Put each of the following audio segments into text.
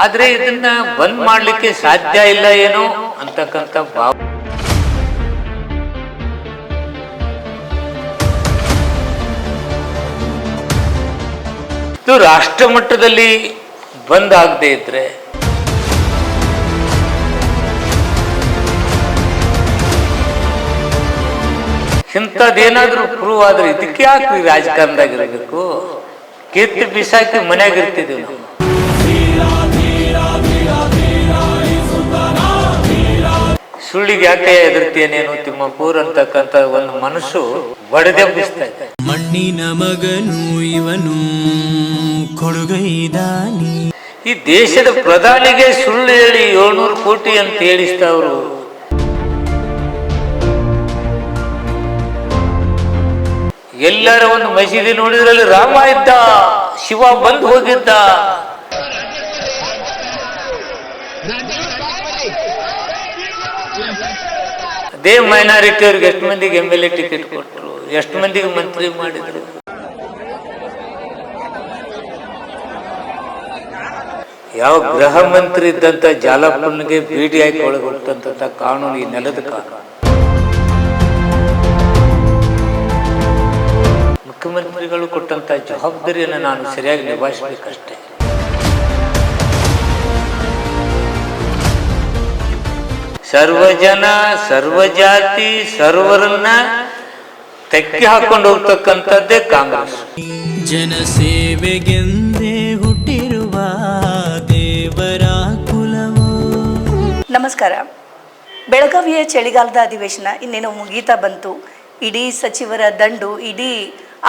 ಆದ್ರೆ ಇದನ್ನ ಬಂದ್ ಮಾಡ್ಲಿಕ್ಕೆ ಸಾಧ್ಯ ಇಲ್ಲ ಏನೋ ಅಂತಕ್ಕಂಥ ಭಾವ. ಇದು ರಾಷ್ಟ್ರ ಮಟ್ಟದಲ್ಲಿ ಬಂದ್ ಆಗದೆ ಇದ್ರೆ ಇಂಥದ್ದೇನಾದ್ರೂ ಪ್ರೂವ್ ಆದ್ರೆ ಇದಕ್ಕೆ ಯಾಕೆ ರಾಜಕಾರಣದಾಗಿರ್ಬೇಕು? ಕೀರ್ತಿ ಬಿಸಾಕಿ ಮನ್ಯಾಗ ಇರ್ತಿದ್ವಿ ನಾವು. ಸುಳ್ಳಿಗೆ ಯಾಕೆ ಎದುರ್ತೀಯನೇನು ತಿಮ್ಮಪೂರ್ ಅಂತಕ್ಕಂಥ ಒಂದು ಮನಸ್ಸು ಬಡದೆಬ್ಬಿಸ್ತಾ ಇದೆ. ಮಣ್ಣಿನ ಮಗನು ಇವನು ಕೊಡುಗೈದಾನಿ. ಈ ದೇಶದ ಪ್ರಧಾನಿಗೆ ಸುಳ್ಳು ಹೇಳಿ 700 ಕೋಟಿ ಅಂತ ಹೇಳಿಸ್ತವ್ರು. ಎಲ್ಲರ ಒಂದು ಮಸೀದಿ ನೋಡಿದ್ರಲ್ಲಿ ರಾಮ ಇದ್ದ, ಶಿವ ಬಂದು ಹೋಗಿದ್ದ. ಅದೇ ಮೈನಾರಿಟಿ ಅವ್ರಿಗೆ ಎಷ್ಟು ಮಂದಿಗೆ MLA ಟಿಕೆಟ್ ಕೊಟ್ಟರು, ಎಷ್ಟು ಮಂದಿಗೆ ಮಂತ್ರಿ ಮಾಡಿದ್ರು. ಯಾವ ಗೃಹ ಮಂತ್ರಿ ಇದ್ದಂತ ಜಾಲಪ್ಪನಿಗೆ ಬಿಡಿ ಹಾಕಿ ಒಳಗೊಟ್ಟಂತ ಕಾನೂನು ಈ ನೆಲದ ಕಾನೂನು. ಮುಖ್ಯಮಂತ್ರಿಗಳು ಕೊಟ್ಟಂತ ಜವಾಬ್ದಾರಿಯನ್ನು ನಾನು ಸರಿಯಾಗಿ ನಿಭಾಯಿಸಬೇಕಷ್ಟೇ. ಸರ್ವಜನ ಸರ್ವಜಾತಿ ಸರ್ವರನ್ನ ತೆಕ್ಕಿ ಹಾಕೊಂಡು ಹೋಗ್ತಕ್ಕಂಥದ್ದೇ ಕಾಂಗ್ರೆಸ್. ಜನಸೇವೆಗೆಂದೇ ಹುಟ್ಟಿರುವ ದೇವರ ಕುಲವು. ನಮಸ್ಕಾರ. ಬೆಳಗಾವಿಯ ಚಳಿಗಾಲದ ಅಧಿವೇಶನ ಇನ್ನೇನು ಮುಗೀತಾ ಬಂತು. ಇಡೀ ಸಚಿವರ ದಂಡು, ಇಡೀ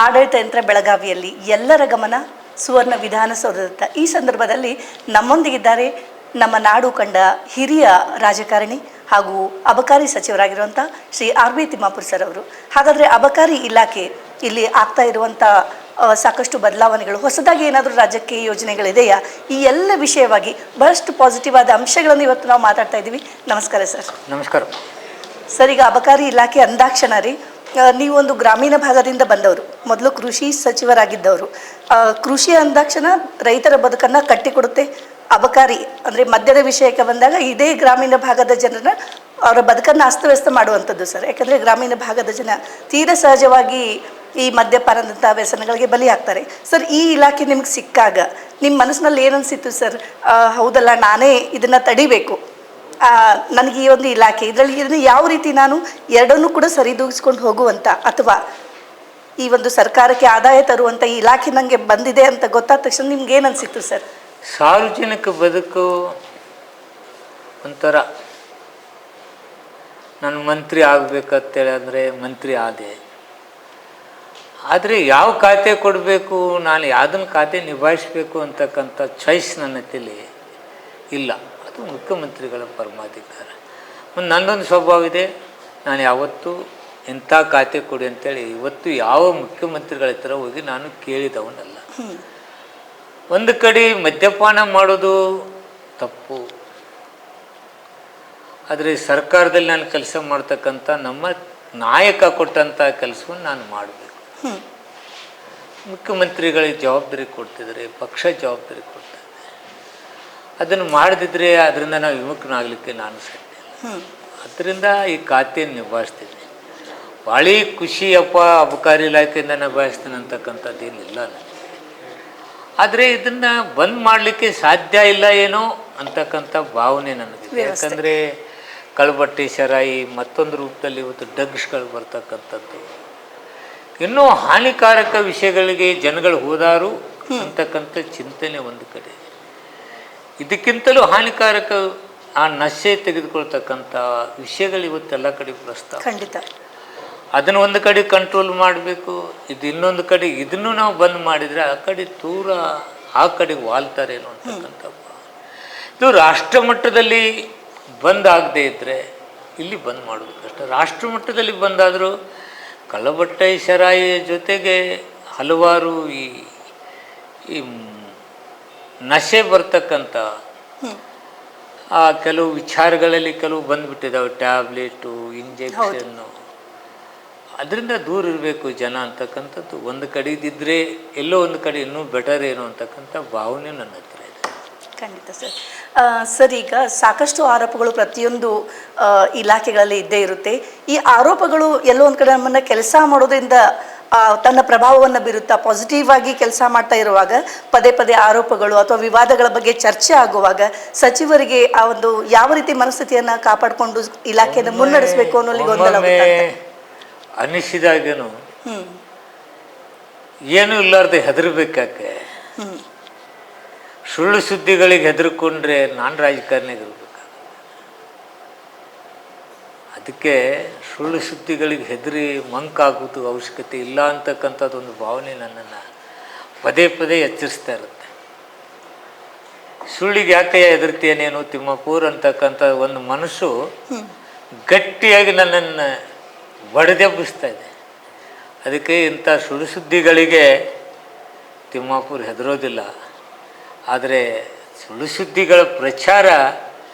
ಆಡಳಿತ ಯಂತ್ರ ಬೆಳಗಾವಿಯಲ್ಲಿ, ಎಲ್ಲರ ಗಮನ ಸುವರ್ಣ ವಿಧಾನಸೌಧದತ್ತ. ಈ ಸಂದರ್ಭದಲ್ಲಿ ನಮ್ಮೊಂದಿಗಿದ್ದಾರೆ ನಮ್ಮ ನಾಡು ಕಂಡ ಹಿರಿಯ ರಾಜಕಾರಣಿ ಹಾಗೂ ಅಬಕಾರಿ ಸಚಿವರಾಗಿರುವಂಥ ಶ್ರೀ RB ತಿಮ್ಮಾಪುರ್ ಸರ್ ಅವರು. ಹಾಗಾದರೆ ಅಬಕಾರಿ ಇಲಾಖೆ ಇಲ್ಲಿ ಆಗ್ತಾ ಇರುವಂಥ ಸಾಕಷ್ಟು ಬದಲಾವಣೆಗಳು, ಹೊಸದಾಗಿ ಏನಾದರೂ ರಾಜ್ಯಕ್ಕೆ ಯೋಜನೆಗಳಿದೆಯಾ, ಈ ಎಲ್ಲ ವಿಷಯವಾಗಿ ಬಹಳಷ್ಟು ಪಾಸಿಟಿವ್ ಆದ ಅಂಶಗಳನ್ನು ಇವತ್ತು ನಾವು ಮಾತಾಡ್ತಾ ಇದ್ದೀವಿ. ನಮಸ್ಕಾರ ಸರ್. ನಮಸ್ಕಾರ ಸರ್. ಈಗ ಅಬಕಾರಿ ಇಲಾಖೆ ಅಂದಾಕ್ಷಣ ರೀ, ನೀವು ಒಂದು ಗ್ರಾಮೀಣ ಭಾಗದಿಂದ ಬಂದವರು, ಮೊದಲು ಕೃಷಿ ಸಚಿವರಾಗಿದ್ದವರು. ಕೃಷಿ ಅಂದಾಕ್ಷಣ ರೈತರ ಬದುಕನ್ನು ಕಟ್ಟಿಕೊಡುತ್ತೆ. ಅಬಕಾರಿ ಅಂದರೆ ಮದ್ಯದ ವಿಷಯಕ್ಕೆ ಬಂದಾಗ ಇದೇ ಗ್ರಾಮೀಣ ಭಾಗದ ಜನರನ್ನ ಅವರ ಬದುಕನ್ನು ಅಸ್ತವ್ಯಸ್ತ ಮಾಡುವಂಥದ್ದು ಸರ್. ಯಾಕಂದರೆ ಗ್ರಾಮೀಣ ಭಾಗದ ಜನ ತೀರ ಸಹಜವಾಗಿ ಈ ಮದ್ಯಪಾನದಂಥ ವ್ಯಸನಗಳಿಗೆ ಬಲಿಯಾಗ್ತಾರೆ. ಸರ್, ಈ ಇಲಾಖೆ ನಿಮ್ಗೆ ಸಿಕ್ಕಾಗ ನಿಮ್ಮ ಮನಸ್ಸಿನಲ್ಲಿ ಏನನ್ಸಿತ್ತು ಸರ್? ಹೌದಲ್ಲ, ನಾನೇ ಇದನ್ನು ತಡಿಬೇಕು, ನನಗೆ ಈ ಒಂದು ಇಲಾಖೆ ಇದನ್ನು ಯಾವ ರೀತಿ ನಾನು ಎರಡನ್ನೂ ಕೂಡ ಸರಿದೂಗಿಸ್ಕೊಂಡು ಹೋಗುವಂಥ, ಅಥವಾ ಈ ಒಂದು ಸರ್ಕಾರಕ್ಕೆ ಆದಾಯ ತರುವಂಥ ಈ ಇಲಾಖೆ ನನಗೆ ಬಂದಿದೆ ಅಂತ ಗೊತ್ತಾದ ತಕ್ಷಣ ನಿಮ್ಗೆ ಏನು ಅನಿಸಿತ್ತು ಸರ್? ಸಾರ್ವಜನಿಕ ಬದುಕು ಒಂಥರ, ನಾನು ಮಂತ್ರಿ ಆಗಬೇಕಂತೇಳಿ ಅಂದರೆ ಮಂತ್ರಿ ಆದೆ. ಆದರೆ ಯಾವ ಖಾತೆ ಕೊಡಬೇಕು, ನಾನು ಯಾವುದನ್ನು ಖಾತೆ ನಿಭಾಯಿಸಬೇಕು ಅಂತಕ್ಕಂಥ ಚಾಯ್ಸ್ ನನ್ನ ತಲೆ ಇಲ್ಲ. ಅದು ಮುಖ್ಯಮಂತ್ರಿಗಳ ಪರಮಾಧಿಕಾರ. ಒಂದು ನನ್ನೊಂದು ಸ್ವಭಾವ ಇದೆ, ನಾನು ಯಾವತ್ತೂ ಇಂಥ ಖಾತೆ ಕೊಡಿ ಅಂತೇಳಿ ಇವತ್ತು ಯಾವ ಮುಖ್ಯಮಂತ್ರಿಗಳ ಹತ್ರ ಹೋಗಿ ನಾನು ಕೇಳಿದವನಲ್ಲ. ಒಂದು ಕಡೆ ಮದ್ಯಪಾನ ಮಾಡೋದು ತಪ್ಪು, ಆದರೆ ಸರ್ಕಾರದಲ್ಲಿ ನಾನು ಕೆಲಸ ಮಾಡ್ತಕ್ಕಂಥ ನಮ್ಮ ನಾಯಕ ಕೊಟ್ಟಂಥ ಕೆಲಸವನ್ನು ನಾನು ಮಾಡಬೇಕು. ಮುಖ್ಯಮಂತ್ರಿಗಳಿಗೆ ಜವಾಬ್ದಾರಿ ಕೊಡ್ತಿದ್ದಾರೆ, ಪಕ್ಷ ಜವಾಬ್ದಾರಿ ಕೊಡ್ತಿದ್ದಾರೆ. ಅದನ್ನು ಮಾಡದಿದ್ದರೆ ಅದರಿಂದ ನಾವು ವಿಮುಖನಾಗಲಿಕ್ಕೆ ನಾನು ಸಾಧ್ಯ ಇಲ್ಲ. ಅದರಿಂದ ಈ ಖಾತೆಯನ್ನು ನಿಭಾಯಿಸ್ತೀನಿ. ಭಾಳ ಖುಷಿಯಪ್ಪ ಅಬಕಾರಿ ಇಲಾಖೆಯಿಂದ ನಿಭಾಯಿಸ್ತೀನಿ ಅಂತಕ್ಕಂಥದ್ದೇನಿಲ್ಲ ನನಗೆ. ಆದರೆ ಇದನ್ನು ಬಂದ್ ಮಾಡಲಿಕ್ಕೆ ಸಾಧ್ಯ ಇಲ್ಲ ಏನೋ ಅಂತಕ್ಕಂಥ ಭಾವನೆ ನನಗಿದೆ. ಯಾಕಂದರೆ ಕಳ್ಬಟ್ಟಿ ಶರಾಯಿ, ಮತ್ತೊಂದು ರೂಪದಲ್ಲಿ ಇವತ್ತು ಡ್ರಗ್ಸ್ಗಳು ಬರ್ತಕ್ಕಂಥದ್ದು, ಇನ್ನೂ ಹಾನಿಕಾರಕ ವಿಷಯಗಳಿಗೆ ಜನಗಳು ಹೋದಾರು ಅಂತಕ್ಕಂಥ ಚಿಂತನೆ ಒಂದು ಕಡೆ. ಇದಕ್ಕಿಂತಲೂ ಹಾನಿಕಾರಕ ಆ ನಶೆ ತೆಗೆದುಕೊಳ್ತಕ್ಕಂಥ ವಿಷಯಗಳು ಇವತ್ತೆಲ್ಲ ಕಡೆ ಪ್ರಸ್ತಾವ. ಖಂಡಿತ. ಅದನ್ನು ಒಂದು ಕಡೆ ಕಂಟ್ರೋಲ್ ಮಾಡಬೇಕು, ಇದು ಇನ್ನೊಂದು ಕಡೆ ಇದನ್ನು ನಾವು ಬಂದ್ ಮಾಡಿದರೆ ಆ ಕಡೆ ದೂರ ಆ ಕಡೆಗೆ ವಾಲ್ತಾರೇನೋ ಅಂತಕ್ಕಂಥ. ಇದು ರಾಷ್ಟ್ರ ಮಟ್ಟದಲ್ಲಿ ಬಂದ್ ಆಗದೆ ಇದ್ದರೆ ಇಲ್ಲಿ ಬಂದ್ ಮಾಡೋದು ಕಷ್ಟ. ರಾಷ್ಟ್ರ ಮಟ್ಟದಲ್ಲಿ ಬಂದಾದರೂ ಕಳ್ಳಬಟ್ಟೆ ಶರಾಯಿಯ ಜೊತೆಗೆ ಹಲವಾರು ಈ ನಶೆ ಬರ್ತಕ್ಕಂಥ ಆ ಕೆಲವು ವಿಚಾರಗಳಲ್ಲಿ ಕೆಲವು ಬಂದುಬಿಟ್ಟಿದ್ದಾವೆ. ಟ್ಯಾಬ್ಲೆಟು, ಇಂಜೆಕ್ಷನ್ನು, ಅದರಿಂದ ದೂರ ಇರಬೇಕು ಜನ ಅಂತಕ್ಕಂಥದ್ದು ಒಂದು ಕಡೆ ಇದ್ದಿದ್ರೆ ಎಲ್ಲೋ ಒಂದು ಕಡೆ ಇನ್ನೂ ಬೆಟರ್ ಏನು ಅಂತಕ್ಕಂಥ ಭಾವನೆ ನನ್ನ ಹತ್ರ ಇದೆ. ಖಂಡಿತ ಸರ್. ಸರ್, ಈಗ ಸಾಕಷ್ಟು ಆರೋಪಗಳು ಪ್ರತಿಯೊಂದು ಇಲಾಖೆಗಳಲ್ಲಿ ಇದ್ದೇ ಇರುತ್ತೆ. ಈ ಆರೋಪಗಳು ಎಲ್ಲೋ ಒಂದು ಕಡೆ ನಮ್ಮನ್ನು ಕೆಲಸ ಮಾಡೋದ್ರಿಂದ ತನ್ನ ಪ್ರಭಾವವನ್ನು ಬೀರುತ್ತಾ ಪಾಸಿಟಿವ್ ಆಗಿ ಕೆಲಸ ಮಾಡ್ತಾ ಇರುವಾಗ ಪದೇ ಪದೇ ಆರೋಪಗಳು ಅಥವಾ ವಿವಾದಗಳ ಬಗ್ಗೆ ಚರ್ಚೆ ಆಗುವಾಗ ಸಚಿವರಿಗೆ ಆ ಒಂದು ಯಾವ ರೀತಿ ಮನಸ್ಥಿತಿಯನ್ನು ಕಾಪಾಡಿಕೊಂಡು ಇಲಾಖೆಯನ್ನು ಮುನ್ನಡೆಸಬೇಕು ಅನ್ನೋಲ್ಲಿ ಗೊಂದಲ ಅನಿಸಿದಾಗೇನು ಏನು ಇಲ್ಲಾರ್ದೆ ಹೆದರ್ಬೇಕಾಕೆ. ಸುಳ್ಳು ಸುದ್ದಿಗಳಿಗೆ ಹೆದರ್ಕೊಂಡ್ರೆ ನಾನು ರಾಜಕಾರಣಿಗಿರ್ಬೇಕು. ಅದಕ್ಕೆ ಸುಳ್ಳು ಸುದ್ದಿಗಳಿಗೆ ಹೆದರಿ ಮಂಕಾಗೋದು ಅವಶ್ಯಕತೆ ಇಲ್ಲ ಅಂತಕ್ಕಂಥದ್ದೊಂದು ಭಾವನೆ ನನ್ನನ್ನು ಪದೇ ಪದೇ ಎಚ್ಚರಿಸ್ತಾ ಇರುತ್ತೆ. ಸುಳ್ಳಿಗೆ ಯಾಕೆ ಹೆದರ್ತೀಯನೇನು ತಿಮ್ಮಪೂರ್ ಅಂತಕ್ಕಂಥ ಒಂದು ಮನಸ್ಸು ಗಟ್ಟಿಯಾಗಿ ನನ್ನನ್ನು ಬಡಿದೆಬ್ಬಿಸ್ತಾ ಇದೆ. ಅದಕ್ಕೆ ಇಂಥ ಸುಳ್ಳು ಸುದ್ದಿಗಳಿಗೆ ತಿಮ್ಮಾಪುರ್ ಹೆದರೋದಿಲ್ಲ. ಆದರೆ ಸುಳ್ಳು ಸುದ್ದಿಗಳ ಪ್ರಚಾರ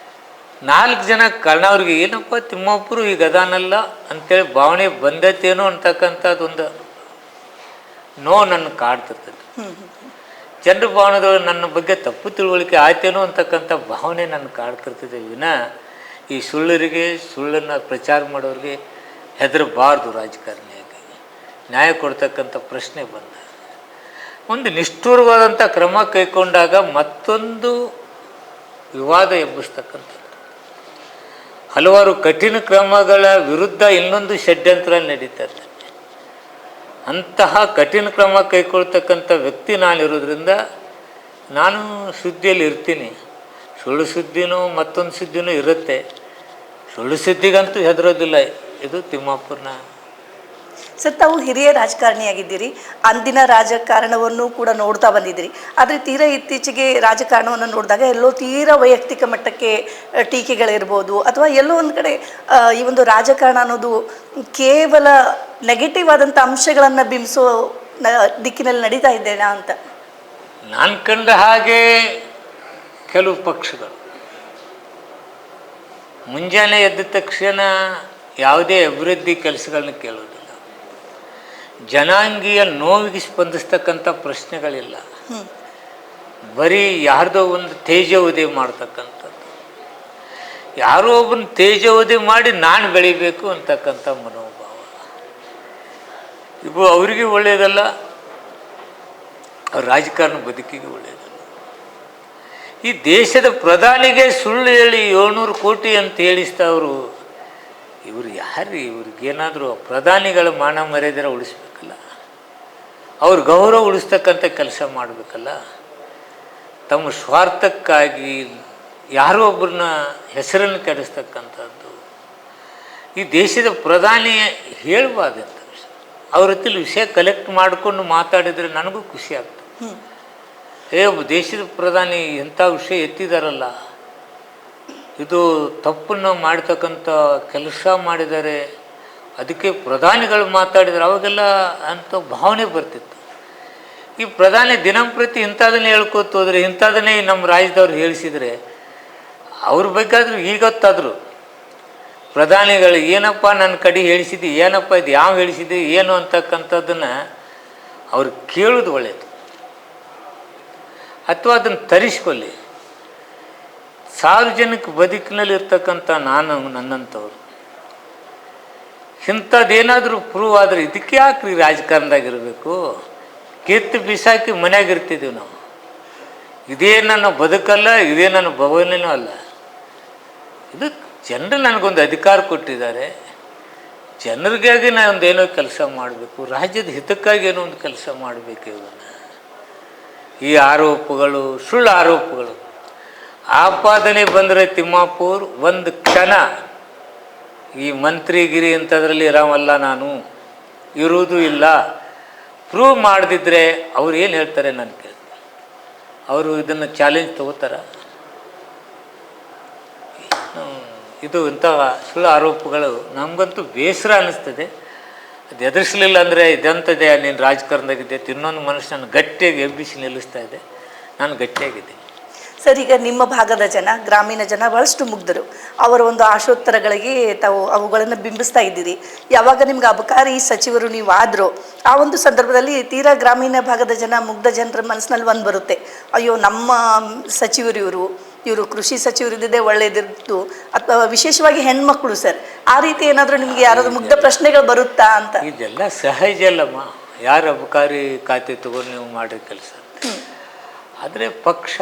4 ಜನ ಕಾರಣವ್ರಿಗೆ ಏನಪ್ಪ ತಿಮ್ಮಾಪುರು ಈಗ ಅದಾನಲ್ಲ ಅಂತೇಳಿ ಭಾವನೆ ಬಂದೈತೇನೋ ಅಂತಕ್ಕಂಥದ್ದೊಂದು ನೋವು ನನ್ನ ಕಾಡ್ತಿರ್ತದೆ. ಜನರ ಭಾವನೆಗಳು ನನ್ನ ಬಗ್ಗೆ ತಪ್ಪು ತಿಳುವಳಿಕೆ ಆಯ್ತೇನೋ ಅಂತಕ್ಕಂಥ ಭಾವನೆ ನನ್ನ ಕಾಡ್ತಿರ್ತದೆ ವಿನ ಈ ಸುಳ್ಳನ್ನು ಪ್ರಚಾರ ಮಾಡೋರಿಗೆ ಹೆದರಬಾರ್ದು. ರಾಜಕಾರಣಿಯಾಗಿ ನ್ಯಾಯ ಕೊಡ್ತಕ್ಕಂಥ ಪ್ರಶ್ನೆ ಬಂದ ಒಂದು ನಿಷ್ಠುರವಾದಂಥ ಕ್ರಮ ಕೈಗೊಂಡಾಗ ಮತ್ತೊಂದು ವಿವಾದ ಎಬ್ಬಿಸ್ತಕ್ಕಂಥದ್ದು, ಹಲವಾರು ಕಠಿಣ ಕ್ರಮಗಳ ವಿರುದ್ಧ ಇನ್ನೊಂದು ಷಡ್ಯಂತ್ರ ನಡೀತಾ ಇರ್ತದೆ. ಅಂತಹ ಕಠಿಣ ಕ್ರಮ ಕೈಗೊಳ್ತಕ್ಕಂಥ ವ್ಯಕ್ತಿ ನಾನಿರೋದ್ರಿಂದ ನಾನು ಸುದ್ದಿಯಲ್ಲಿ ಇರ್ತೀನಿ. ಸುಳ್ಳು ಸುದ್ದಿನೂ ಮತ್ತೊಂದು ಸುದ್ದಿನೂ ಇರುತ್ತೆ. ಸುಳ್ಳು ಸುದ್ದಿಗಂತೂ ಹೆದರೋದಿಲ್ಲ. ಇದು ತಿಮ್ಮಾಪುರನ. ಸರ್, ತಾವು ಹಿರಿಯ ರಾಜಕಾರಣಿಯಾಗಿದ್ದೀರಿ, ಅಂದಿನ ರಾಜಕಾರಣವನ್ನು ಕೂಡ ನೋಡ್ತಾ ಬಂದಿದ್ದೀರಿ. ಆದರೆ ತೀರಾ ಇತ್ತೀಚೆಗೆ ರಾಜಕಾರಣವನ್ನು ನೋಡಿದಾಗ ಎಲ್ಲೋ ತೀರಾ ವೈಯಕ್ತಿಕ ಮಟ್ಟಕ್ಕೆ ಟೀಕೆಗಳಿರ್ಬೋದು ಅಥವಾ ಎಲ್ಲೋ ಒಂದು ಕಡೆ ಈ ಒಂದು ರಾಜಕಾರಣ ಅನ್ನೋದು ಕೇವಲ ನೆಗೆಟಿವ್ ಆದಂಥ ಅಂಶಗಳನ್ನು ಬಿಂಬಿಸೋ ದಿಕ್ಕಿನಲ್ಲಿ ನಡೀತಾ ಇದ್ದೇನಾ ಅಂತ ನಾನು ಕಂಡ ಹಾಗೆ ಕೆಲವು ಪಕ್ಷಗಳು ಮುಂಜಾನೆ ಎದ್ದ ತಕ್ಷಣ ಯಾವುದೇ ಅಭಿವೃದ್ಧಿ ಕೆಲಸಗಳನ್ನ ಕೇಳೋದಿಲ್ಲ. ಜನಾಂಗೀಯ ನೋವಿಗೆ ಸ್ಪಂದಿಸ್ತಕ್ಕಂಥ ಪ್ರಶ್ನೆಗಳಿಲ್ಲ. ಬರೀ ಯಾರ್ದೋ ಒಂದು ತೇಜೋವಧಿ ಮಾಡ್ತಕ್ಕಂಥದ್ದು, ಯಾರೋ ಒಬ್ಬನ ತೇಜೋವಧಿ ಮಾಡಿ ನಾನು ಬೆಳಿಬೇಕು ಅಂತಕ್ಕಂಥ ಮನೋಭಾವ. ಇವು ಅವರಿಗೆ ಒಳ್ಳೆಯದಲ್ಲ, ಅವ್ರ ರಾಜಕಾರಣ ಬದುಕಿಗೆ ಒಳ್ಳೆಯದಲ್ಲ. ಈ ದೇಶದ ಪ್ರಧಾನಿಗೆ ಸುಳ್ಳು ಹೇಳಿ 700 ಕೋಟಿ ಅಂತ ಹೇಳಿಸ್ತವರು ಇವರು ಯಾರು? ಇವ್ರಿಗೇನಾದರೂ ಪ್ರಧಾನಿಗಳ ಮಾನ ಮರ್ಯಾದೆ ಉಳಿಸ್ಬೇಕಲ್ಲ, ಅವ್ರ ಗೌರವ ಉಳಿಸ್ತಕ್ಕಂಥ ಕೆಲಸ ಮಾಡಬೇಕಲ್ಲ. ತಮ್ಮ ಸ್ವಾರ್ಥಕ್ಕಾಗಿ ಯಾರೋ ಒಬ್ಬರನ್ನ ಹೆಸರನ್ನು ಕೆಡಿಸ್ತಕ್ಕಂಥದ್ದು ಈ ದೇಶದ ಪ್ರಧಾನಿ ಹೇಳಬಾರ್ದಂಥ ವಿಷಯ. ಅವ್ರ ಹತ್ತಿರ ವಿಷಯ ಕಲೆಕ್ಟ್ ಮಾಡಿಕೊಂಡು ಮಾತಾಡಿದರೆ ನನಗೂ ಖುಷಿ ಆಗ್ತದೆ. ಒಬ್ಬ ದೇಶದ ಪ್ರಧಾನಿ ಎಂಥ ವಿಷಯ ಎತ್ತಿದಾರಲ್ಲ, ಇದು ತಪ್ಪನ್ನು ಮಾಡ್ತಕ್ಕಂಥ ಕೆಲಸ ಮಾಡಿದ್ದಾರೆ, ಅದಕ್ಕೆ ಪ್ರಧಾನಿಗಳು ಮಾತಾಡಿದರೆ ಅವಾಗೆಲ್ಲ ಅಂತ ಭಾವನೆ ಬರ್ತಿತ್ತು. ಈ ಪ್ರಧಾನಿ ದಿನಂಪ್ರತಿ ಇಂಥದನ್ನೇ ಹೇಳ್ಕೊತ ಹೋದರೆ, ಇಂಥದನ್ನೇ ನಮ್ಮ ರಾಜ್ಯದವ್ರು ಹೇಳಿಸಿದರೆ ಅವ್ರ ಬೇಕಾದರೂ ಈಗೊತ್ತಾದರೂ ಪ್ರಧಾನಿಗಳು ಏನಪ್ಪ ನನ್ನ ಕಡೆ ಹೇಳಿಸಿದ್ದು, ಏನಪ್ಪ ಇದು ಯಾವ ಹೇಳಿಸಿದ್ದು ಏನು ಅಂತಕ್ಕಂಥದ್ದನ್ನು ಅವ್ರು ಕೇಳೋದು ಒಳ್ಳೆಯದು. ಅಥವಾ ಅದನ್ನು ತರಿಸ್ಕೊಳ್ಳಿ. ಸಾರ್ವಜನಿಕ ಬದುಕಿನಲ್ಲಿರ್ತಕ್ಕಂಥ ನನ್ನಂಥವ್ರು ಇಂಥದ್ದೇನಾದರೂ ಪ್ರೂವ್ ಆದರೆ ಇದಕ್ಕೆ ಯಾಕ್ರಿ ರಾಜಕಾರಣದಾಗಿರಬೇಕು? ಕಿತ್ತು ಬಿಸಾಕಿ ಮನೆಯಾಗಿರ್ತಿದ್ದೀವಿ ನಾವು. ಇದೇ ನನ್ನ ಬದುಕಲ್ಲ, ಇದೇ ನನ್ನ ಭವನೂ ಅಲ್ಲ. ಇದು ಜನರು ನನಗೊಂದು ಅಧಿಕಾರ ಕೊಟ್ಟಿದ್ದಾರೆ. ಜನರಿಗಾಗಿ ನಾನು ಏನೋ ಕೆಲಸ ಮಾಡಬೇಕು, ರಾಜ್ಯದ ಹಿತಕ್ಕಾಗಿ ಏನೋ ಒಂದು ಕೆಲಸ ಮಾಡಬೇಕು. ಇವನ್ನ ಈ ಆರೋಪಗಳು ಸುಳ್ಳು ಆರೋಪಗಳು ಆಪಾದನೆ ಬಂದರೆ ತಿಮ್ಮಾಪುರ್ ಒಂದು ಕ್ಷಣ ಈ ಮಂತ್ರಿಗಿರಿ ಅಂಥದ್ರಲ್ಲಿ ಇರೋವಲ್ಲ, ನಾನು ಇರುವುದೂ ಇಲ್ಲ. ಪ್ರೂವ್ ಮಾಡದಿದ್ದರೆ ಅವ್ರು ಏನು ಹೇಳ್ತಾರೆ ನಾನು ಕೇಳ್ತೀನಿ. ಅವರು ಇದನ್ನು ಚಾಲೆಂಜ್ ತಗೋತಾರ? ಇದು ಇಂಥ ಸುಳ್ಳು ಆರೋಪಗಳು ನಮಗಂತೂ ಬೇಸರ ಅನ್ನಿಸ್ತದೆ. ಅದು ಎದುರಿಸಲಿಲ್ಲ ಅಂದರೆ ಇದಂಥದ್ದೇ, ನೀನು ರಾಜಕಾರಣದಾಗಿದ್ದೆ ಇನ್ನೊಂದು ಮನುಷ್ಯ ನಾನು ಗಟ್ಟಿಯಾಗಿ ಎಬ್ಬಿಸಿ ನಿಲ್ಲಿಸ್ತಾ ಇದೆ. ನಾನು ಗಟ್ಟಿಯಾಗಿದ್ದೀನಿ. ಸರ್, ಈಗ ನಿಮ್ಮ ಭಾಗದ ಜನ, ಗ್ರಾಮೀಣ ಜನ ಬಹಳಷ್ಟು ಮುಗ್ಧರು. ಅವರ ಒಂದು ಆಶೋತ್ತರಗಳಿಗೆ ತಾವು ಅವುಗಳನ್ನು ಬಿಂಬಿಸ್ತಾ ಇದ್ದೀರಿ. ಯಾವಾಗ ನಿಮ್ಗೆ ಅಬಕಾರಿ ಸಚಿವರು ನೀವು ಆದ್ರೋ ಆ ಒಂದು ಸಂದರ್ಭದಲ್ಲಿ ತೀರಾ ಗ್ರಾಮೀಣ ಭಾಗದ ಜನ, ಮುಗ್ಧ ಜನರ ಮನಸ್ಸಿನಲ್ಲಿ ಒಂದು ಬರುತ್ತೆ, ಅಯ್ಯೋ ನಮ್ಮ ಸಚಿವರು ಇವರು ಕೃಷಿ ಸಚಿವರು ಇದ್ದಿದ್ದೇ ಒಳ್ಳೇದಿತ್ತು, ಅಥವಾ ವಿಶೇಷವಾಗಿ ಹೆಣ್ಮಕ್ಳು ಸರ್, ಆ ರೀತಿ ಏನಾದರೂ ನಿಮಗೆ ಯಾರಾದ್ರೂ ಮುಗ್ಧ ಪ್ರಶ್ನೆಗಳು ಬರುತ್ತಾ ಅಂತ? ಇದೆಲ್ಲ ಸಹಜ ಅಲ್ಲಮ್ಮ, ಯಾರು ಅಬಕಾರಿ ಖಾತೆ ತಗೊಂಡು ನೀವು ಮಾಡಿದ ಕೆಲಸ. ಆದರೆ ಪಕ್ಷ,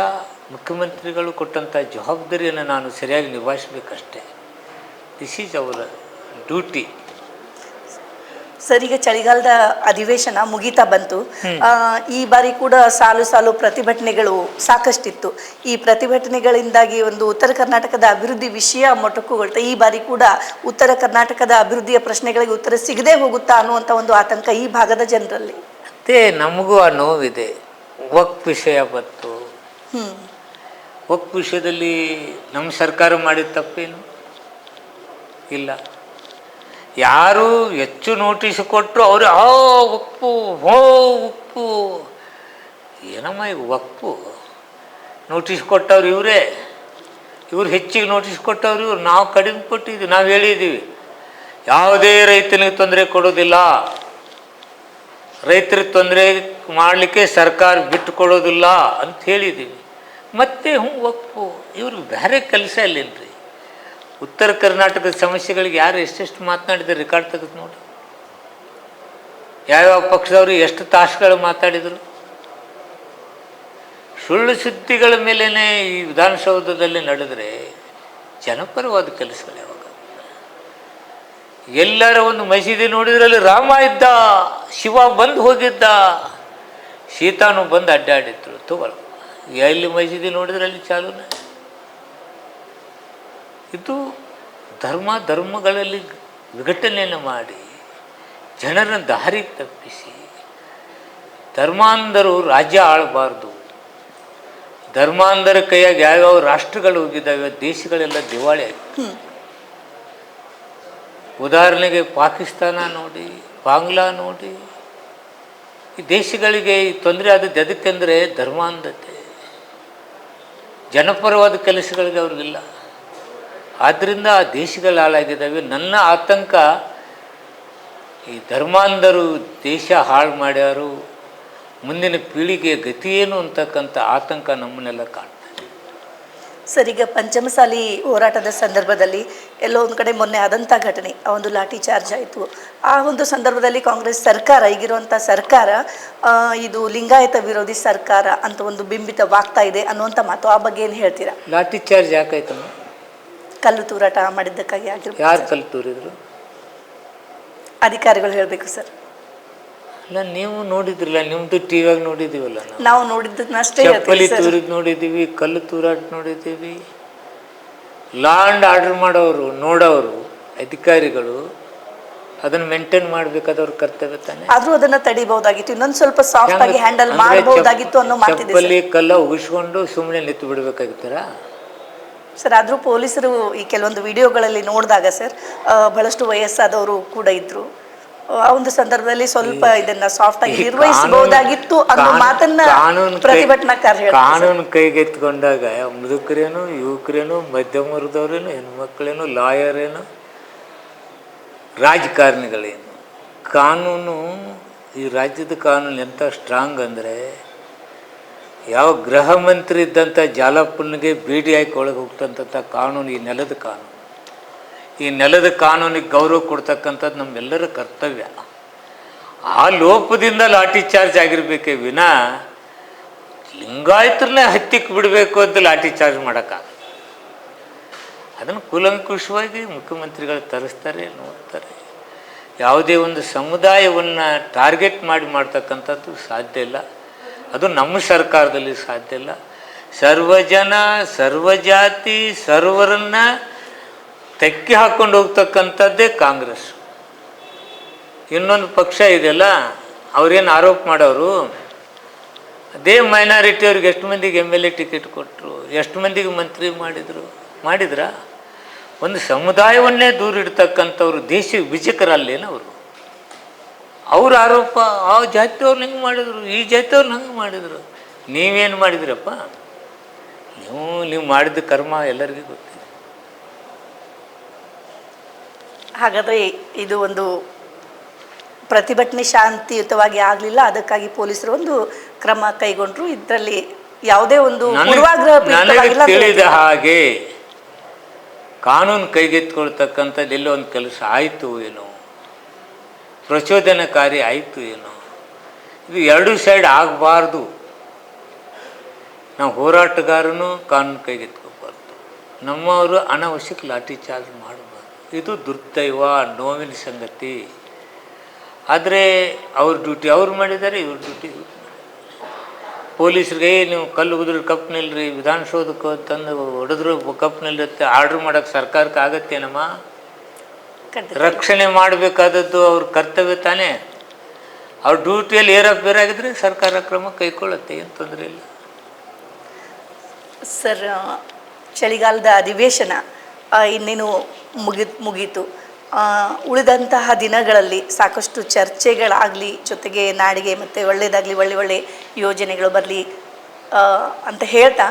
ಮುಖ್ಯಮಂತ್ರಿಗಳು ಕೊಟ್ಟಂಥ ಜವಾಬ್ದಾರಿಯನ್ನು ನಾನು ಸರಿಯಾಗಿ ನಿಭಾಯಿಸಬೇಕಷ್ಟೇ. ದಿಸ್ ಈಸ್ ಅವರ ಡ್ಯೂಟಿ. ಸರ್, ಈಗ ಚಳಿಗಾಲದ ಅಧಿವೇಶನ ಮುಗೀತಾ ಬಂತು. ಈ ಬಾರಿ ಕೂಡ ಸಾಲು ಪ್ರತಿಭಟನೆಗಳು ಸಾಕಷ್ಟಿತ್ತು. ಈ ಪ್ರತಿಭಟನೆಗಳಿಂದಾಗಿ ಒಂದು ಉತ್ತರ ಕರ್ನಾಟಕದ ಅಭಿವೃದ್ಧಿ ವಿಷಯ ಮೊಟಕುಗೊಳ್ತಾ, ಈ ಬಾರಿ ಕೂಡ ಉತ್ತರ ಕರ್ನಾಟಕದ ಅಭಿವೃದ್ಧಿಯ ಪ್ರಶ್ನೆಗಳಿಗೆ ಉತ್ತರ ಸಿಗದೆ ಹೋಗುತ್ತಾ ಅನ್ನುವಂಥ ಒಂದು ಆತಂಕ ಈ ಭಾಗದ ಜನರಲ್ಲಿ. ಮತ್ತೆ ನಮಗೂ ಆ ನೋವಿದೆ. ವಕ್ಫ್ ವಿಷಯ ಬಂತು. ವಕ್ಫ್ ವಿಷಯದಲ್ಲಿ ನಮ್ಮ ಸರ್ಕಾರ ಮಾಡಿದ ತಪ್ಪೇನು ಇಲ್ಲ. ಯಾರು ಹೆಚ್ಚು ನೋಟಿಸ್ ಕೊಟ್ಟರು ಅವರು ವಕ್ಫು ವಕ್ಫು ಏನಮ್ಮ, ಈಗ ವಕ್ಫು ನೋಟಿಸ್ ಕೊಟ್ಟವ್ರು ಇವರೇ, ಇವ್ರು ಹೆಚ್ಚಿಗೆ ನೋಟಿಸ್ ಕೊಟ್ಟವ್ರು ಇವ್ರು. ನಾವು ಕಡಿಮೆ ಕೊಟ್ಟಿದ್ದೀವಿ, ನಾವು ಹೇಳಿದ್ದೀವಿ ಯಾವುದೇ ರೈತನಿಗೆ ತೊಂದರೆ ಕೊಡೋದಿಲ್ಲ, ರೈತರಿಗೆ ತೊಂದರೆ ಮಾಡಲಿಕ್ಕೆ ಸರ್ಕಾರ ಬಿಟ್ಟು ಕೊಡೋದಿಲ್ಲ ಅಂತ ಹೇಳಿದ್ದೀವಿ. ಮತ್ತೆ ವಕ್ಫು ಇವ್ರಿಗೆ ಬೇರೆ ಕೆಲಸ ಇಲ್ಲೇನ್ರಿ? ಉತ್ತರ ಕರ್ನಾಟಕದ ಸಮಸ್ಯೆಗಳಿಗೆ ಯಾರು ಎಷ್ಟೆಷ್ಟು ಮಾತನಾಡಿದ್ರು ರೆಕಾರ್ಡ್ ತೆಗೆದು ನೋಡಿ. ಯಾವ್ಯಾವ ಪಕ್ಷದವರು ಎಷ್ಟು ತಾಸುಗಳು ಮಾತಾಡಿದರು. ಸುಳ್ಳು ಸುದ್ದಿಗಳ ಮೇಲೇ ಈ ವಿಧಾನಸೌಧದಲ್ಲಿ ನಡೆದರೆ ಜನಪರವಾದ ಕೆಲಸಗಳು ಯಾವಾಗ? ಎಲ್ಲರ ಒಂದು ಮಸೀದಿ ನೋಡಿದ್ರಲ್ಲಿ ರಾಮ ಇದ್ದ, ಶಿವ ಬಂದು ಹೋಗಿದ್ದ, ಸೀತಾನು ಬಂದು ಅಡ್ಡಾಡಿದ್ರು. ತಗೊಳ್ಳ ಎಲ್ಲಿ ಮಸೀದಿ ನೋಡಿದ್ರಲ್ಲಿ ಚಾಲೂನ. ಇದು ಧರ್ಮಗಳಲ್ಲಿ ವಿಘಟನೆಯನ್ನು ಮಾಡಿ ಜನರನ್ನು ದಾರಿಗೆ ತಪ್ಪಿಸಿ, ಧರ್ಮಾಂಧರು ರಾಜ್ಯ ಆಳಬಾರ್ದು, ಧರ್ಮಾಂಧರ ಕೈಯಾಗಿ ಯಾವ್ಯಾವ ರಾಷ್ಟ್ರಗಳು ಹೋಗಿದ್ದಾವೆ, ದೇಶಗಳೆಲ್ಲ ದಿವಾಳಿ ಆಗಿದೆ. ಉದಾಹರಣೆಗೆ ಪಾಕಿಸ್ತಾನ ನೋಡಿ, ಬಾಂಗ್ಲಾ ನೋಡಿ. ಈ ದೇಶಗಳಿಗೆ ಈ ತೊಂದರೆ ಆದದ್ದು ಎದಕ್ಕೆಂದರೆ ಧರ್ಮಾಂಧತೆ, ಜನಪರವಾದ ಕೆಲಸಗಳಿಗೆ ಅವ್ರಿಗಿಲ್ಲ. ಆದ್ದರಿಂದ ಆ ದೇಶಗಳು ಹಾಳಾಗಿದ್ದಾವೆ. ನನ್ನ ಆತಂಕ ಈ ಧರ್ಮಾಂಧರು ದೇಶ ಹಾಳು ಮಾಡ್ಯಾರು, ಮುಂದಿನ ಪೀಳಿಗೆಯ ಗತಿಯೇನು ಅಂತಕ್ಕಂಥ ಆತಂಕ ನಮ್ಮನ್ನೆಲ್ಲ ಕಾಣ್ತದೆ. ಸರ್, ಈಗ ಪಂಚಮಸಾಲಿ ಹೋರಾಟದ ಸಂದರ್ಭದಲ್ಲಿ ಎಲ್ಲೋ ಒಂದು ಕಡೆ ಮೊನ್ನೆ ಆದಂಥ ಘಟನೆ, ಆ ಒಂದು ಲಾಠಿ ಚಾರ್ಜ್ ಆಯಿತು. ಆ ಒಂದು ಸಂದರ್ಭದಲ್ಲಿ ಕಾಂಗ್ರೆಸ್ ಸರ್ಕಾರ, ಈಗಿರುವಂಥ ಸರ್ಕಾರ ಇದು ಲಿಂಗಾಯತ ವಿರೋಧಿ ಸರ್ಕಾರ ಅಂತ ಒಂದು ಬಿಂಬಿತವಾಗ್ತಾ ಇದೆ ಅನ್ನುವಂಥ ಮಾತು, ಆ ಬಗ್ಗೆ ಏನು ಹೇಳ್ತೀರಾ? ಲಾಠಿ ಚಾರ್ಜ್ ಯಾಕಾಯ್ತಮ್ಮ? ಕಲ್ಲು ತೂರಾಟ ಮಾಡಿದ್ದಕ್ಕಾಗಿ ಆಗಿರ್ಬೋದು. ಯಾರು ಕಲ್ಲು ತೂರಿದ್ರು? ಅಧಿಕಾರಿಗಳು ಹೇಳಬೇಕು ಸರ್. ಅಲ್ಲ, ನೀವು ನೋಡಿದ್ರಲ್ಲ, ನಿಮ್ಮದು ಟಿವಿಯಾಗ ನೋಡಿದ್ದೀವಲ್ಲ, ನಾವು ನೋಡಿದ್ದನ್ನಷ್ಟೇ ಚಪ್ಪಲಿ ತೂರಿದ್ ನೋಡಿದ್ದೀವಿ, ಕಲ್ಲು ತೂರಾಟ ನೋಡಿದ್ದೀವಿ. ಲಾ ಆ್ಯಂಡ್ ಆರ್ಡರ್ ನೋಡೋರು ಅಧಿಕಾರಿಗಳು ಅದನ್ನು ಮೇಂಟೈನ್ ಮಾಡಬೇಕಾದವ್ರ ಕರ್ತವ್ಯ ತಾನೆ. ಆದ್ರೂ ಅದನ್ನ ತಡಿಬಹುದಾಗಿತ್ತು, ಇನ್ನೊಂದು ಸ್ವಲ್ಪ ಸಾಫ್ಟ್ ಆಗಿ ಹ್ಯಾಂಡಲ್ ಮಾಡಬಹುದಾಗಿತ್ತು ಅನ್ನೋ ಮಾತಿದೆ. ಚಪ್ಪಲಿ ಕಲ್ಲ ಉಗಿಸ್ಕೊಂಡು ಸುಮ್ಮನೆ ನಿಂತು ಬಿಡಬೇಕಾಗಿತ್ತಾರ ಸರ್? ಆದ್ರೂ ಪೊಲೀಸರು ಈ ಕೆಲವೊಂದು ವಿಡಿಯೋಗಳಲ್ಲಿ ನೋಡಿದಾಗ ಸರ್, ಬಹಳಷ್ಟು ವಯಸ್ಸಾದವರು ಕೂಡ ಇದ್ರು. ಆ ಒಂದು ಸಂದರ್ಭದಲ್ಲಿ ಸ್ವಲ್ಪ ಇದನ್ನ ಸಾಫ್ಟ್ ಆಗಿ ನಿರ್ವಹಿಸಬಹುದಾಗಿತ್ತು ಅನ್ನೋ ಮಾತನ್ನ ಪ್ರತಿಭಟನಾಕಾರ ಹೇಳ್ತಾರೆ. ಕಾನೂನು ಕೈಗೆತ್ಕೊಂಡಾಗ ಮುದುಕರೇನು, ಯುವಕರೇನು, ಮಧ್ಯಮ ವರ್ಗದವ್ರೇನು, ಹೆಣ್ಮಕ್ಳೇನು, ಲಾಯರೇನು, ರಾಜಕಾರಣಿಗಳೇನು, ಕಾನೂನು, ಈ ರಾಜ್ಯದ ಕಾನೂನು ಎಂಥ ಸ್ಟ್ರಾಂಗ್ ಅಂದರೆ, ಯಾವ ಗೃಹ ಮಂತ್ರಿ ಇದ್ದಂಥ ಜಾಲಪ್ಪನಿಗೆ ಬೇಡಿ ಹಾಕಿ ಒಳಗೆ ಹೋಗ್ತಂಥ ಕಾನೂನು ಈ ನೆಲದ ಕಾನೂನು. ಈ ನೆಲದ ಕಾನೂನಿಗೆ ಗೌರವ ಕೊಡ್ತಕ್ಕಂಥದ್ದು ನಮ್ಮೆಲ್ಲರ ಕರ್ತವ್ಯ. ಆ ಲೋಪದಿಂದ ಲಾಠಿ ಚಾರ್ಜ್ ಆಗಿರಬೇಕೇ ವಿನ ಲಿಂಗಾಯತರನ್ನೇ ಹತ್ತಿಕ್ಕೆ ಬಿಡಬೇಕು ಅಂತ ಲಾಠಿ ಚಾರ್ಜ್ ಮಾಡೋಕ್ಕಾಗಲ್ಲ. ಅದನ್ನು ಕೂಲಂಕುಷವಾಗಿ ಮುಖ್ಯಮಂತ್ರಿಗಳು ತರಿಸ್ತಾರೆ, ನೋಡ್ತಾರೆ. ಯಾವುದೇ ಒಂದು ಸಮುದಾಯವನ್ನು ಟಾರ್ಗೆಟ್ ಮಾಡ್ತಕ್ಕಂಥದ್ದು ಸಾಧ್ಯ ಇಲ್ಲ. ಅದು ನಮ್ಮ ಸರ್ಕಾರದಲ್ಲಿ ಸಾಧ್ಯ ಇಲ್ಲ. ಸರ್ವಜನ, ಸರ್ವಜಾತಿ, ಸರ್ವರನ್ನ ತೆಕ್ಕಿ ಹಾಕ್ಕೊಂಡು ಹೋಗ್ತಕ್ಕಂಥದ್ದೇ ಕಾಂಗ್ರೆಸ್. ಇನ್ನೊಂದು ಪಕ್ಷ ಇದೆಯಲ್ಲ, ಅವ್ರೇನು ಆರೋಪ ಮಾಡೋರು, ಅದೇ ಮೈನಾರಿಟಿ ಅವ್ರಿಗೆ ಎಷ್ಟು ಮಂದಿಗೆ MLA ಟಿಕೆಟ್ ಕೊಟ್ಟರು, ಎಷ್ಟು ಮಂದಿಗೆ ಮಂತ್ರಿ ಮಾಡಿದ್ರಾ? ಒಂದು ಸಮುದಾಯವನ್ನೇ ದೂರ ಇಡ್ತಕ್ಕಂಥವ್ರು ದೇಶ ವಿಭಜಕರಲ್ಲೇನವರು. ಅವ್ರ ಆರೋಪ, ಆ ಜಾತಿಯವ್ರು ಹಿಂಗೆ ಮಾಡಿದ್ರು, ಈ ಜಾತಿಯವ್ರು ಹಂಗೆ ಮಾಡಿದರು. ನೀವೇನು ಮಾಡಿದ್ರಪ್ಪ? ನೀವು ಮಾಡಿದ ಕರ್ಮ ಎಲ್ಲರಿಗೂ ಗೊತ್ತಿದೆ. ಹಾಗಾದರೆ ಇದು ಒಂದು ಪ್ರತಿಭಟನೆ ಶಾಂತಿಯುತವಾಗಿ ಆಗಲಿಲ್ಲ, ಅದಕ್ಕಾಗಿ ಪೊಲೀಸರು ಒಂದು ಕ್ರಮ ಕೈಗೊಂಡ್ರು. ಇದರಲ್ಲಿ ಯಾವುದೇ ಒಂದು ಪೂರ್ವಾಗ್ರಹ ನನಗೆ ತಿಳಿದ ಹಾಗೆ ಕಾನೂನು ಕೈಗೆತ್ಕೊಳ್ತಕ್ಕಂಥದ್ದು ಎಲ್ಲೋ ಒಂದು ಕೆಲಸ ಆಯಿತು ಏನೋ, ಪ್ರಚೋದನಕಾರಿ ಆಯಿತು ಏನೋ. ಇದು ಎರಡೂ ಸೈಡ್ ಆಗಬಾರ್ದು. ನಾವು ಹೋರಾಟಗಾರನು ಕಾನೂನು ಕೈಗೆತ್ಕೋಬಾರ್ದು, ನಮ್ಮವರು ಅನಾವಶ್ಯಕ ಲಾಠಿ ಚಾರ್ಜ್ ಮಾಡಬಾರ್ದು. ಇದು ದುರ್ದೈವ, ನೋವಿನ ಸಂಗತಿ. ಆದರೆ ಅವ್ರ ಡ್ಯೂಟಿ ಅವ್ರು ಮಾಡಿದ್ದಾರೆ, ಇವ್ರ ಡ್ಯೂಟಿ ಇವ್ರು ಮಾಡಿದ್ದಾರೆ. ಪೊಲೀಸ್ರಿಗೆ ನೀವು ಕಲ್ಲು ಉದ್ರ ಕಪ್ ನಿಲ್ರಿ, ವಿಧಾನಸೌಧಕ್ಕೆ ತಂದು ಹೊಡೆದ್ರು ಕಪ್ ನಿಲ್ಲುತ್ತೆ, ಆರ್ಡ್ರ್ ಮಾಡೋಕ್ಕೆ ಸರ್ಕಾರಕ್ಕೆ ಆಗತ್ತೇನಮ್ಮ? ರಕ್ಷಣೆ ಮಾಡಬೇಕಾದದ್ದು ಅವ್ರ ಕರ್ತವ್ಯ ತಾನೇ. ಅವ್ರ ಡ್ಯೂಟಿಯಲ್ಲಿ ಏರಾಗಿದ್ರೆ ಸರ್ಕಾರ ಕ್ರಮ ಕೈಗೊಳ್ಳುತ್ತೆ, ಏನು ತೊಂದರೆ ಇಲ್ಲ. ಸರ್, ಚಳಿಗಾಲದ ಅಧಿವೇಶನ ಇನ್ನೇನು ಮುಗೀತು. ಉಳಿದಂತಹ ದಿನಗಳಲ್ಲಿ ಸಾಕಷ್ಟು ಚರ್ಚೆಗಳಾಗಲಿ, ಜೊತೆಗೆ ನಾಡಿಗೆ ಮತ್ತು ಒಳ್ಳೆಯದಾಗಲಿ, ಒಳ್ಳೆ ಯೋಜನೆಗಳು ಬರಲಿ ಅಂತ ಹೇಳ್ತಾ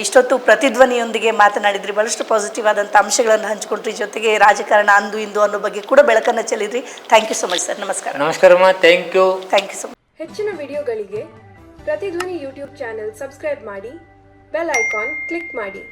ಇಷ್ಟೊತ್ತು ಪ್ರತಿಧ್ವನಿಯೊಂದಿಗೆ ಮಾತನಾಡಿದ್ರಿ. ಭಾಳಷ್ಟು ಪಾಸಿಟಿವ್ ಆದಂಥ ಅಂಶಗಳನ್ನು ಹಂಚ್ಕೊಂಡ್ರಿ, ಜೊತೆಗೆ ರಾಜಕಾರಣ ಅಂದು ಇಂದು ಅನ್ನೋ ಬಗ್ಗೆ ಕೂಡ ಬೆಳಕನ್ನು ಚೆಲ್ಲಿದ್ರಿ. Thank you so much sir. ನಮಸ್ಕಾರ. ನಮಸ್ಕಾರಮ್ಮ. Thank you so much. ಹೆಚ್ಚಿನ ವಿಡಿಯೋಗಳಿಗೆ ಪ್ರತಿಧ್ವನಿ ಯೂಟ್ಯೂಬ್ ಚಾನೆಲ್ ಸಬ್ಸ್ಕ್ರೈಬ್ ಮಾಡಿ, ಬೆಲ್ ಐಕಾನ್ ಕ್ಲಿಕ್ ಮಾಡಿ.